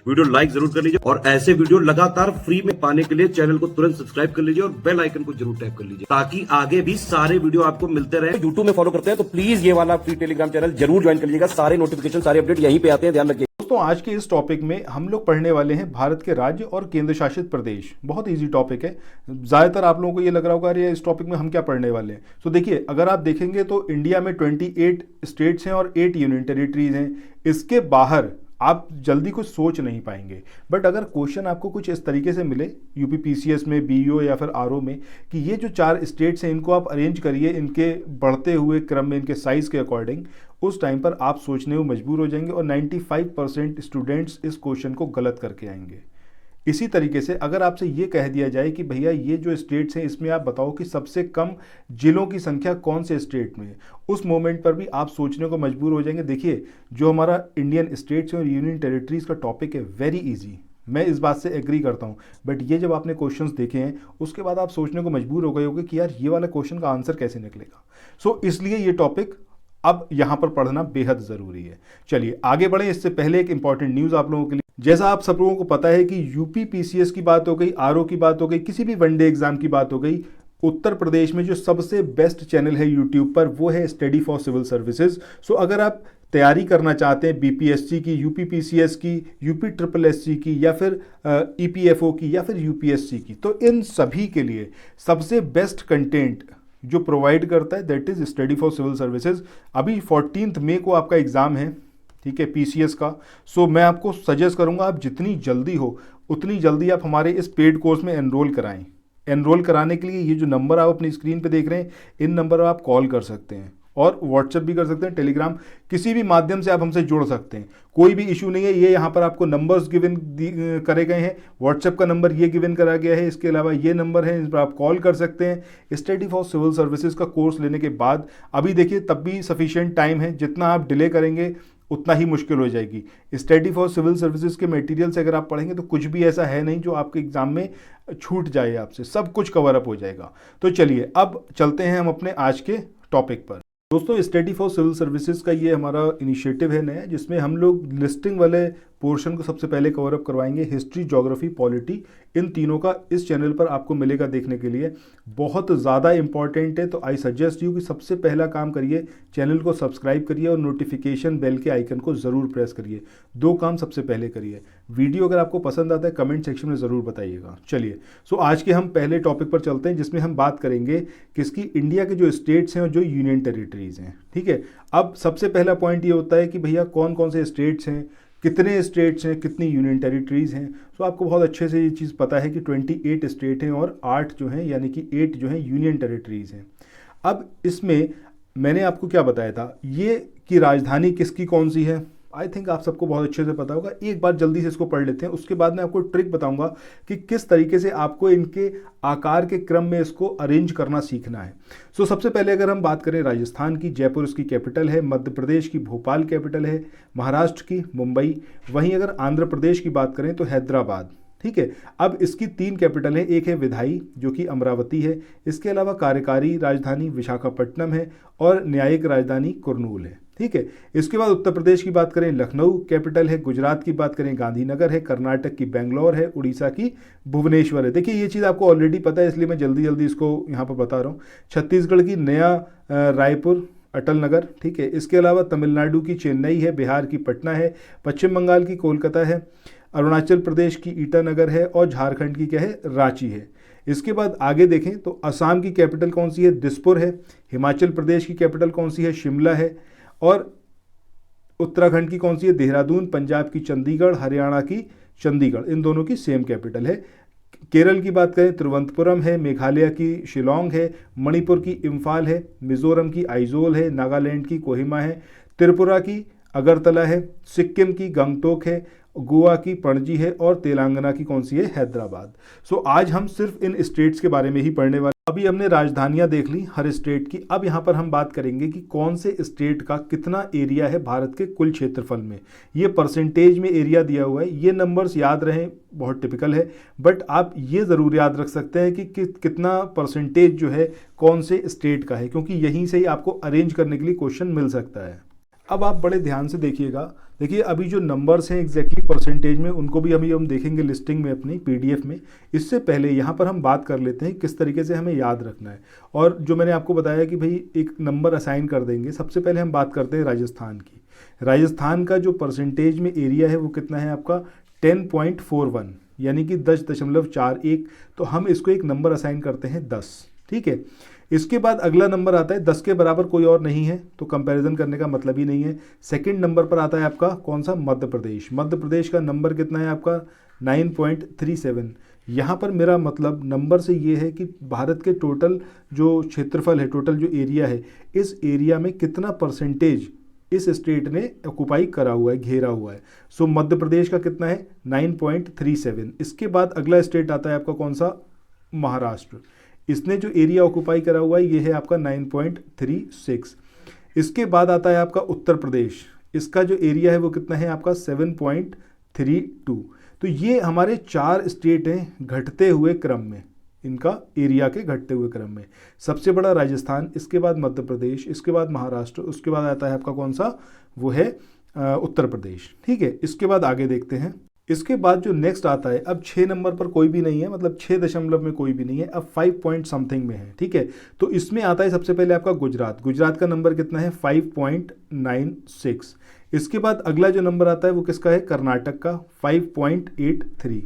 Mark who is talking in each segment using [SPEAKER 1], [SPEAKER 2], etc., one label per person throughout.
[SPEAKER 1] Video like जरूर कर लीजिए और ऐसे वीडियो लगातार फ्री में पाने के लिए चैनल को तुरंत सब्सक्राइब कर लीजिए और बेल आइकन को जरूर टैप कर लीजिए ताकि आगे भी सारे वीडियो आपको मिलते रहे। यूट्यूब में फॉलो करते हैं तो प्लीज ये वाला फ्री टेलीग्राम चैनल जरूर ज्वाइन कर लीजिएगा। सारे नोटिफिकेशन सारे अपडेट यहीं पे आते हैं, ध्यान रखिए।
[SPEAKER 2] दोस्तों आज के इस टॉपिक में हम लोग पढ़ने वाले हैं भारत के राज्य और केंद्र शासित प्रदेश। बहुत इजी टॉपिक है। ज़्यादातर आप लोगों को ये लग रहा होगा अरे इस टॉपिक में हम क्या पढ़ने वाले हैं। तो देखिए, अगर आप देखेंगे तो इंडिया में 28 स्टेट्स हैं और 8 यूनियन टेरिटरीज हैं। इसके बाहर आप जल्दी कुछ सोच नहीं पाएंगे। बट अगर क्वेश्चन आपको कुछ इस तरीके से मिले यूपी पीसीएस में, बीईओ या फिर आरओ में, कि ये जो 4 स्टेट्स हैं इनको आप अरेंज करिए इनके बढ़ते हुए क्रम में, इनके साइज़ के अकॉर्डिंग, उस टाइम पर आप सोचने में मजबूर हो जाएंगे और 95% स्टूडेंट्स इस क्वेश्चन को गलत करके आएंगे। इसी तरीके से अगर आपसे ये कह दिया जाए कि भैया ये जो स्टेट्स हैं इसमें आप बताओ कि सबसे कम जिलों की संख्या कौन से स्टेट में है, उस मोमेंट पर भी आप सोचने को मजबूर हो जाएंगे। देखिए, जो हमारा इंडियन स्टेट्स और यूनियन टेरिटरीज का टॉपिक है वेरी इजी, मैं इस बात से एग्री करता हूँ। बट ये जब आपने क्वेश्चंस देखे हैं उसके बाद आप सोचने को मजबूर हो गए होंगे कि यार ये वाला क्वेश्चन का आंसर कैसे निकलेगा। सो इसलिए ये टॉपिक अब यहाँ पर पढ़ना बेहद ज़रूरी है। चलिए आगे बढ़ें। इससे पहले एक इंपॉर्टेंट न्यूज़ आप लोगों के लिए। जैसा आप सब लोगों को पता है कि यूपी पीसीएस की बात हो गई, आरओ की बात हो गई, किसी भी वनडे एग्जाम की बात हो गई, उत्तर प्रदेश में जो सबसे बेस्ट चैनल है यूट्यूब पर वो है स्टडी फॉर सिविल सर्विसेज। सो अगर आप तैयारी करना चाहते हैं बीपीएससी की, यूपी पीसीएस की, यूपी ट्रिपल एससी की, या फिर ईपीएफओ की, या फिर यूपीएससी की, तो इन सभी के लिए सबसे बेस्ट कंटेंट जो प्रोवाइड करता है that is study for civil services. अभी 14 मई को आपका एग्ज़ाम है, ठीक है, पीसीएस का। सो मैं आपको सजेस्ट करूंगा आप जितनी जल्दी हो उतनी जल्दी आप हमारे इस पेड कोर्स में एनरोल कराएं। एनरोल कराने के लिए ये जो नंबर आप अपनी स्क्रीन पे देख रहे हैं, इन नंबर पर आप कॉल कर सकते हैं और व्हाट्सएप भी कर सकते हैं, टेलीग्राम, किसी भी माध्यम से आप हमसे जुड़ सकते हैं। कोई भी इशू नहीं है। ये यहाँ पर आपको नंबर्स गिवन करे गए हैं। व्हाट्सएप का नंबर ये गिवन करा गया है, इसके अलावा ये नंबर है, इस पर आप कॉल कर सकते हैं। स्टडी फॉर सिविल सर्विसेज का कोर्स लेने के बाद अभी देखिए तब भी सफिशिएंट टाइम है, जितना आप डिले करेंगे उतना ही मुश्किल हो जाएगी। स्टडी फॉर सिविल सर्विसेज के मटेरियल से अगर आप पढ़ेंगे तो कुछ भी ऐसा है नहीं जो आपके एग्जाम में छूट जाए, आपसे सब कुछ कवर अप हो जाएगा। तो चलिए अब चलते हैं हम अपने आज के टॉपिक पर। दोस्तों, स्टडी फॉर सिविल सर्विसेज का ये हमारा इनिशिएटिव है नया, जिसमें हम लोग लिस्टिंग वाले पोर्शन को सबसे पहले कवर अप करवाएंगे। हिस्ट्री, ज्योग्राफी, पॉलिटी, इन तीनों का इस चैनल पर आपको मिलेगा देखने के लिए। बहुत ज़्यादा इंपॉर्टेंट है, तो आई सजेस्ट यू कि सबसे पहला काम करिए, चैनल को सब्सक्राइब करिए और नोटिफिकेशन बेल के आइकन को ज़रूर प्रेस करिए। 2 काम सबसे पहले करिए। वीडियो अगर आपको पसंद आता है कमेंट सेक्शन में ज़रूर बताइएगा। चलिए, सो आज के हम पहले टॉपिक पर चलते हैं, जिसमें हम बात करेंगे किसकी, इंडिया के जो स्टेट्स हैं और जो यूनियन टेरिटरीज हैं। ठीक है, अब सबसे पहला पॉइंट ये होता है कि भैया कौन कौन से स्टेट्स हैं, कितने स्टेट्स हैं, कितनी यूनियन टेरिटरीज हैं। तो आपको बहुत अच्छे से ये चीज़ पता है कि 28 स्टेट हैं और 8 जो हैं, यानी कि 8 जो हैं यूनियन टेरिटरीज हैं। अब इसमें मैंने आपको क्या बताया था, ये कि राजधानी किसकी कौन सी है, आई थिंक आप सबको बहुत अच्छे से पता होगा। एक बार जल्दी से इसको पढ़ लेते हैं, उसके बाद मैं आपको ट्रिक बताऊंगा कि किस तरीके से आपको इनके आकार के क्रम में इसको अरेंज करना सीखना है। सो सबसे पहले अगर हम बात करें राजस्थान की, जयपुर इसकी कैपिटल है। मध्य प्रदेश की भोपाल कैपिटल है। महाराष्ट्र की मुंबई। वहीं अगर आंध्र प्रदेश की बात करें तो हैदराबाद। ठीक है, अब इसकी 3 कैपिटल है। एक है विधायी जो कि अमरावती है, इसके अलावा कार्यकारी राजधानी विशाखापट्टनम है और न्यायिक राजधानी कुर्नूल है। ठीक है, इसके बाद उत्तर प्रदेश की बात करें लखनऊ कैपिटल है, गुजरात की बात करें गांधीनगर है, कर्नाटक की बेंगलोर है, उड़ीसा की भुवनेश्वर है। देखिए ये चीज़ आपको ऑलरेडी पता है, इसलिए मैं जल्दी जल्दी इसको यहाँ पर बता रहा हूँ। छत्तीसगढ़ की नया रायपुर अटल नगर। ठीक है, इसके अलावा तमिलनाडु की चेन्नई है, बिहार की पटना है, पश्चिम बंगाल की कोलकाता है, अरुणाचल प्रदेश की ईटानगर है और झारखंड की क्या है, रांची है। इसके बाद आगे देखें तो असम की कैपिटल कौन सी है, दिसपुर है। हिमाचल प्रदेश की कैपिटल कौन सी है, शिमला है। और उत्तराखंड की कौन सी है, देहरादून। पंजाब की चंडीगढ़, हरियाणा की चंडीगढ़, इन दोनों की सेम कैपिटल है। केरल की बात करें तिरुवनंतपुरम है, मेघालय की शिलोंग है, मणिपुर की इम्फाल है, मिजोरम की आइजोल है, नागालैंड की कोहिमा है, त्रिपुरा की अगरतला है, सिक्किम की गंगटोक है, गोवा की पणजी है और तेलंगाना की कौन सी है, हैदराबाद। सो आज हम सिर्फ इन स्टेट्स के बारे में ही पढ़ने वाले। अभी हमने राजधानियां देख ली हर स्टेट की। अब यहाँ पर हम बात करेंगे कि कौन से स्टेट का कितना एरिया है भारत के कुल क्षेत्रफल में। ये परसेंटेज में एरिया दिया हुआ है। ये नंबर्स याद रहें, बहुत टिपिकल है, बट आप ये ज़रूर याद रख सकते हैं कि कितना परसेंटेज जो है कौन से स्टेट का है, क्योंकि यहीं से ही आपको अरेंज करने के लिए क्वेश्चन मिल सकता है। अब आप बड़े ध्यान से देखिएगा, देखिए अभी जो नंबर्स हैं एग्जैक्टली परसेंटेज में, उनको भी हम देखेंगे लिस्टिंग में अपनी पीडीएफ में। इससे पहले यहाँ पर हम बात कर लेते हैं किस तरीके से हमें याद रखना है। और जो मैंने आपको बताया कि भाई एक नंबर असाइन कर देंगे, सबसे पहले हम बात करते हैं राजस्थान की। राजस्थान का जो परसेंटेज में एरिया है वो कितना है आपका 10.41, यानी कि 10.41। तो हम इसको एक नंबर असाइन करते हैं 10, ठीक है। इसके बाद अगला नंबर आता है 10 के बराबर कोई और नहीं है, तो कंपैरिजन करने का मतलब ही नहीं है। सेकंड नंबर पर आता है आपका कौन सा, मध्य प्रदेश। मध्य प्रदेश का नंबर कितना है आपका 9.37। यहाँ पर मेरा मतलब नंबर से ये है कि भारत के टोटल जो क्षेत्रफल है, टोटल जो एरिया है, इस एरिया में कितना परसेंटेज इस स्टेट ने ऑक्युपाई करा हुआ है, घेरा हुआ है। सो मध्य प्रदेश का कितना है 9.37। इसके बाद अगला स्टेट आता है आपका कौन सा, महाराष्ट्र। इसने जो एरिया ऑक्युपाई करा हुआ है ये है आपका 9.36। इसके बाद आता है आपका उत्तर प्रदेश। इसका जो एरिया है वो कितना है आपका 7.32। तो ये हमारे 4 स्टेट हैं घटते हुए क्रम में, इनका एरिया के घटते हुए क्रम में। सबसे बड़ा राजस्थान, इसके बाद मध्य प्रदेश, इसके बाद महाराष्ट्र, उसके बाद आता है आपका कौन सा, वो है उत्तर प्रदेश, ठीक है। इसके बाद आगे देखते हैं। इसके बाद जो नेक्स्ट आता है, अब 6 नंबर पर कोई भी नहीं है, मतलब 6 दशमलव में कोई भी नहीं है, अब 5 पॉइंट समथिंग में है, ठीक है। तो इसमें आता है सबसे पहले आपका गुजरात। गुजरात का नंबर कितना है 5.96। इसके बाद अगला जो नंबर आता है वो किसका है, कर्नाटक का 5.83,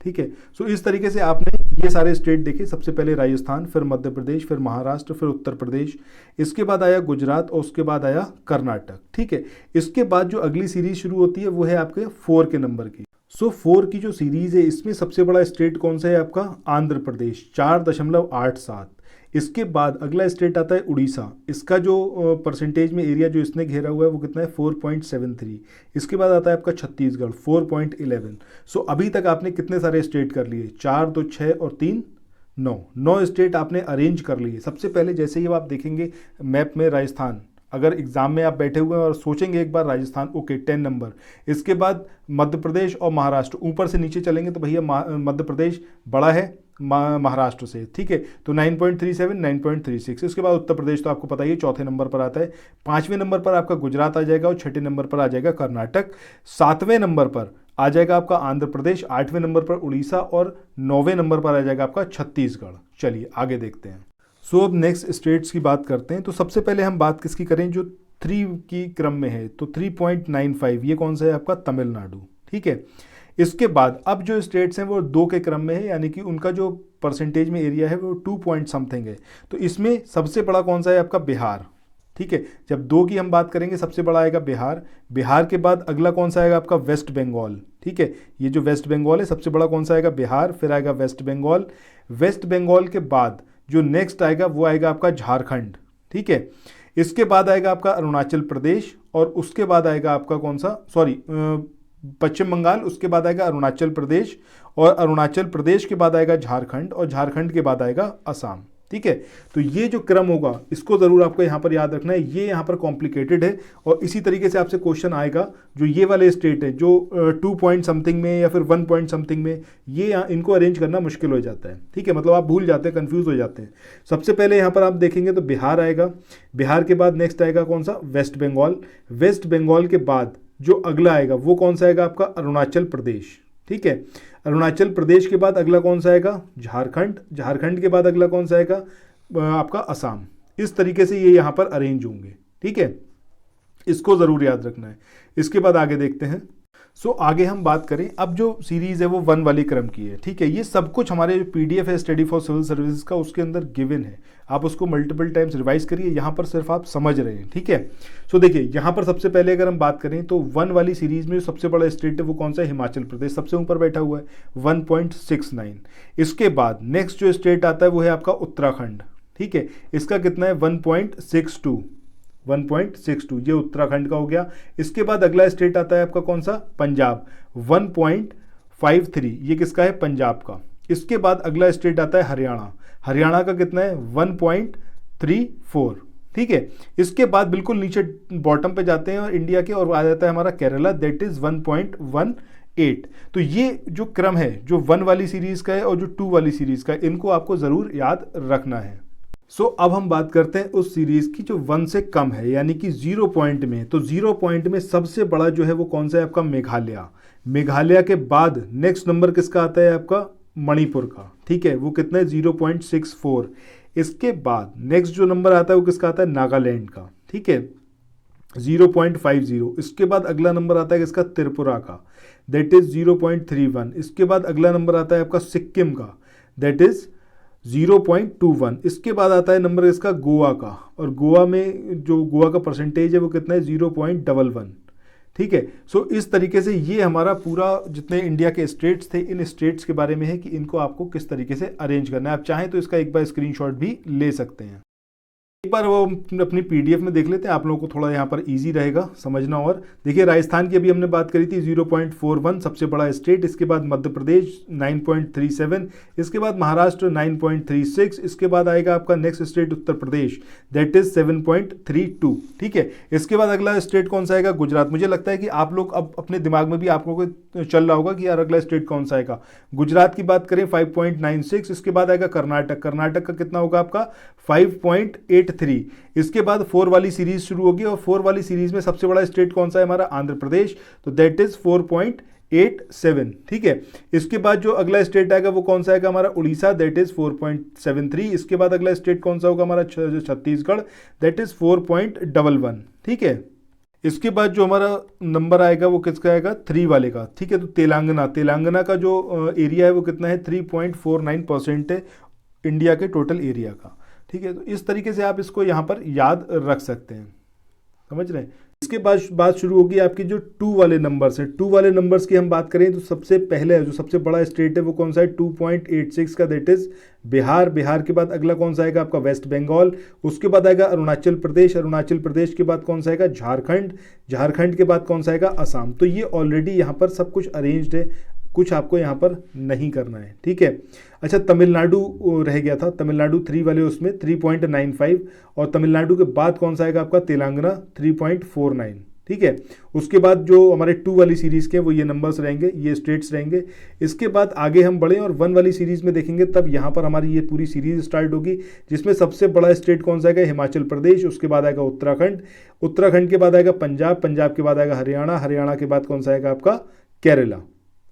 [SPEAKER 2] ठीक है। सो इस तरीके से आपने ये सारे स्टेट देखे, सबसे पहले राजस्थान, फिर मध्य प्रदेश, फिर महाराष्ट्र, फिर उत्तर प्रदेश, इसके बाद आया गुजरात और उसके बाद आया कर्नाटक, ठीक है। इसके बाद जो अगली सीरीज शुरू होती है वो है आपके 4 के नंबर की। सो 4 की जो सीरीज है इसमें सबसे बड़ा स्टेट कौन सा है आपका, आंध्र प्रदेश, 4.87। इसके बाद अगला स्टेट आता है उड़ीसा। इसका जो परसेंटेज में एरिया जो इसने घेरा हुआ है वो कितना है 4.73। इसके बाद आता है आपका छत्तीसगढ़ 4.11। सो अभी तक आपने कितने सारे स्टेट कर लिए, 4 2 6 और 3 9 स्टेट आपने अरेंज कर लिए। सबसे पहले जैसे ही आप देखेंगे मैप में राजस्थान, अगर एग्जाम में आप बैठे हुए हैं और सोचेंगे एक बार राजस्थान, ओके 10 नंबर। इसके बाद मध्य प्रदेश और महाराष्ट्र, ऊपर से नीचे चलेंगे तो भैया मध्य प्रदेश बड़ा है महाराष्ट्र से, ठीक है। तो 9.37 9.36। इसके बाद उत्तर प्रदेश तो आपको पता ही है 4थे नंबर पर आता है। 5वें नंबर पर आपका गुजरात आ जाएगा और 6ठे नंबर पर आ जाएगा कर्नाटक। 7वें नंबर पर आ जाएगा आपका आंध्र प्रदेश, 8वें नंबर पर उड़ीसा और 9वें नंबर पर आ जाएगा आपका छत्तीसगढ़। चलिए आगे देखते हैं। सो अब नेक्स्ट स्टेट्स की बात करते हैं। तो सबसे पहले हम बात किसकी करें, जो 3 की क्रम में है, तो 3.95 ये कौन सा है आपका, तमिलनाडु, ठीक है। इसके बाद अब जो स्टेट्स हैं वो 2 के क्रम में है, यानी कि उनका जो परसेंटेज में एरिया है वो 2 पॉइंट समथिंग है। तो इसमें सबसे बड़ा कौन सा है आपका, बिहार, ठीक है। जब 2 की हम बात करेंगे सबसे बड़ा आएगा बिहार। बिहार के बाद अगला कौन सा आएगा आपका, वेस्ट बंगाल, ठीक है। ये जो वेस्ट बंगाल है सबसे बड़ा कौन सा आएगा, बिहार, फिर आएगा वेस्ट बंगाल। वेस्ट बंगाल के बाद जो नेक्स्ट आएगा वो आएगा आपका झारखंड, ठीक है। इसके बाद आएगा आपका अरुणाचल प्रदेश और उसके बाद आएगा आपका कौन सा, पश्चिम बंगाल, उसके बाद आएगा अरुणाचल प्रदेश और अरुणाचल प्रदेश के बाद आएगा झारखंड और झारखंड के बाद आएगा असम, ठीक है। तो ये जो क्रम होगा इसको ज़रूर आपको यहाँ पर याद रखना है। ये यहाँ पर कॉम्प्लिकेटेड है और इसी तरीके से आपसे क्वेश्चन आएगा जो ये वाले स्टेट है जो 2 पॉइंट समथिंग में या फिर 1 पॉइंट समथिंग में, ये इनको अरेंज करना मुश्किल हो जाता है, ठीक है। मतलब आप भूल जाते हैं, कन्फ्यूज़ हो जाते हैं। सबसे पहले यहाँ पर आप देखेंगे तो बिहार आएगा। बिहार के बाद नेक्स्ट आएगा कौन सा, वेस्ट बंगाल। वेस्ट बंगाल के बाद जो अगला आएगा वो कौन सा आएगा आपका, अरुणाचल प्रदेश, ठीक है। अरुणाचल प्रदेश के बाद अगला कौन सा आएगा, झारखंड। झारखंड के बाद अगला कौन सा आएगा आपका, असम। इस तरीके से ये यहाँ पर अरेंज होंगे, ठीक है। इसको ज़रूर याद रखना है। इसके बाद आगे देखते हैं। सो आगे हम बात करें, अब जो सीरीज़ है वो 1 वाली क्रम की है, ठीक है। ये सब कुछ हमारे जो PDF है स्टडी फॉर सिविल सर्विसेज का, उसके अंदर गिवन है। आप उसको मल्टीपल टाइम्स रिवाइज करिए, यहाँ पर सिर्फ आप समझ रहे हैं, ठीक है। सो देखिए यहाँ पर सबसे पहले अगर हम बात करें तो 1 वाली सीरीज़ में सबसे बड़ा स्टेट है वो कौन सा है, हिमाचल प्रदेश, सबसे ऊपर बैठा हुआ है 1.69। इसके बाद नेक्स्ट जो स्टेट आता है वो है आपका उत्तराखंड, ठीक है। इसका कितना है 1.62, ये उत्तराखंड का हो गया। इसके बाद अगला स्टेट आता है आपका कौन सा, पंजाब, 1.53, ये किसका है, पंजाब का। इसके बाद अगला स्टेट आता है हरियाणा। हरियाणा का कितना है 1.34, ठीक है। इसके बाद बिल्कुल नीचे बॉटम पे जाते हैं और इंडिया के, और आ जाता है हमारा केरला, दैट इज 1.18। तो ये जो क्रम है जो 1 वाली सीरीज का है और जो 2 वाली सीरीज का है, इनको आपको जरूर याद रखना है। सो अब हम बात करते हैं उस सीरीज की जो 1 से कम है, यानी कि 0 पॉइंट में। तो 0 पॉइंट में सबसे बड़ा जो है वो कौन सा है आपका? मेघालय। मेघालय के बाद नेक्स्ट नंबर किसका आता है आपका? मणिपुर का। ठीक है, वो कितना है? 0.64। इसके बाद नेक्स्ट जो नंबर आता है वो किसका आता है? नागालैंड का। ठीक है, 0.50। इसके बाद अगला नंबर आता है किसका? त्रिपुरा का, दैट इज 0.31। इसके बाद अगला नंबर आता है आपका सिक्किम का, दैट इज 0.21। इसके बाद आता है नंबर इसका गोवा का, और गोवा में जो गोवा का परसेंटेज है वो कितना है? 0.11। ठीक है, सो इस तरीके से ये हमारा पूरा जितने इंडिया के स्टेट्स थे, इन स्टेट्स के बारे में है कि इनको आपको किस तरीके से अरेंज करना है। आप चाहें तो इसका एक बार स्क्रीनशॉट भी ले सकते हैं। एक बार वो अपनी पीडीएफ में देख लेते हैं, आप लोगों को थोड़ा यहाँ पर इजी रहेगा समझना। और देखिए, राजस्थान की अभी हमने बात करी थी, 0.41 सबसे बड़ा स्टेट। इसके बाद मध्य प्रदेश 9.37, इसके बाद महाराष्ट्र 9.36, इसके बाद आएगा आपका next state Uttar Pradesh, that is 7.32। ठीक है, इसके बाद अगला स्टेट कौन सा आएगा? गुजरात। मुझे लगता है कि आप लोग अब अपने दिमाग में भी आप लोगों को चल रहा होगा कि यार अगला स्टेट कौन सा आएगा। गुजरात की बात करें 5.96, इसके बाद आएगा कर्नाटक। कर्नाटक का कितना होगा आपका? 5.83। इसके बाद 4 वाली सीरीज शुरू होगी, और 4 वाली सीरीज में सबसे बड़ा स्टेट कौन सा है? हमारा आंध्र प्रदेश, तो दैट इज 4.87। ठीक है, इसके बाद जो अगला स्टेट आएगा वो कौन सा आएगा? हमारा उड़ीसा, दैट इज 4.73। इसके बाद अगला स्टेट कौन सा होगा? हमारा छत्तीसगढ़, दैट इज 4.11। ठीक है, इसके बाद जो हमारा नंबर आएगा वो किसका आएगा? 3 वाले का। ठीक है, तो तेलंगाना। तेलंगाना का जो एरिया है वो कितना है? 3.49% है इंडिया के टोटल एरिया का। ठीक है, तो इस तरीके से आप इसको यहाँ पर याद रख सकते हैं, समझ रहे हैं। इसके बाद बात शुरू होगी आपकी जो 2 वाले नंबर्स है। 2 वाले नंबर्स की हम बात करें तो सबसे पहले जो सबसे बड़ा स्टेट है वो कौन सा है? 2.86 का, दैट इज बिहार। बिहार के बाद अगला कौन सा आएगा? आपका वेस्ट बंगाल। उसके बाद आएगा अरुणाचल प्रदेश। अरुणाचल प्रदेश के बाद कौन सा आएगा? झारखंड। झारखंड के बाद कौन सा आएगा? असम। तो ये ऑलरेडी यहाँ पर सब कुछ अरेंज्ड है, कुछ आपको यहाँ पर नहीं करना है। ठीक है, अच्छा, तमिलनाडु रह गया था। तमिलनाडु 3 वाले उसमें 3.95, और तमिलनाडु के बाद कौन सा आएगा आपका? तेलंगाना 3.49। ठीक है, उसके बाद जो हमारे 2 वाली सीरीज़ के वो ये नंबर्स रहेंगे, ये स्टेट्स रहेंगे। इसके बाद आगे हम बढ़े और 1 वाली सीरीज़ में देखेंगे, तब यहाँ पर हमारी ये पूरी सीरीज़ स्टार्ट होगी, जिसमें सबसे बड़ा स्टेट कौन सा आएगा? हिमाचल प्रदेश। उसके बाद आएगा उत्तराखंड। उत्तराखंड के बाद आएगा पंजाब। पंजाब के बाद आएगा हरियाणा। हरियाणा के बाद कौन सा आएगा आपका? केरला।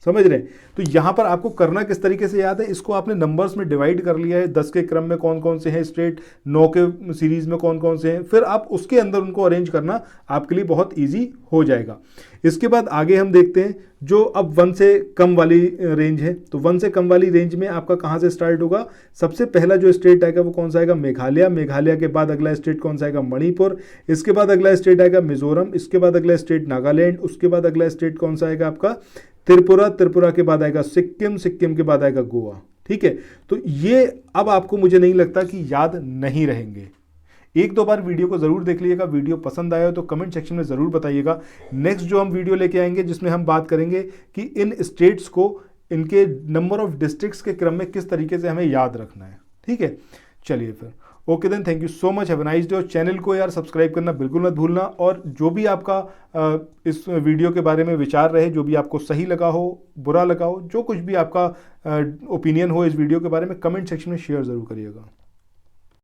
[SPEAKER 2] समझ रहे हैं? तो यहां पर आपको करना किस तरीके से याद है, इसको आपने नंबर्स में डिवाइड कर लिया है, 10 के क्रम में कौन कौन से हैं स्टेट, 9 के सीरीज में कौन कौन से हैं, फिर आप उसके अंदर उनको अरेंज करना आपके लिए बहुत इजी हो जाएगा। इसके बाद आगे हम देखते हैं जो अब 1 से कम वाली रेंज है। तो 1 से कम वाली रेंज में आपका कहां से स्टार्ट होगा? सबसे पहला जो स्टेट आएगा वो कौन सा आएगा? मेघालय। मेघालय के बाद अगला स्टेट कौन सा आएगा? मणिपुर। इसके बाद अगला स्टेट आएगा मिजोरम। इसके बाद अगला स्टेट नागालैंड। उसके बाद अगला स्टेट कौन सा आएगा आपका? त्रिपुरा। त्रिपुरा के बाद आएगा सिक्किम। सिक्किम के बाद आएगा गोवा। ठीक है, तो ये अब आपको मुझे नहीं लगता कि याद नहीं रहेंगे। 1-2 बार वीडियो को जरूर देख लीजिएगा। वीडियो पसंद आया हो तो कमेंट सेक्शन में जरूर बताइएगा। नेक्स्ट जो हम वीडियो लेके आएंगे जिसमें हम बात करेंगे कि इन स्टेट्स को इनके नंबर ऑफ डिस्ट्रिक्ट्स के क्रम में किस तरीके से हमें याद रखना है। ठीक है, चलिए फिर okay then, thank you so much, have a nice day. और चैनल को यार सब्सक्राइब करना बिल्कुल मत भूलना। और जो भी आपका इस वीडियो के बारे में विचार रहे, जो भी आपको सही लगा हो, बुरा लगा हो, जो कुछ भी आपका ओपिनियन हो इस वीडियो के बारे में, कमेंट सेक्शन में शेयर ज़रूर करिएगा।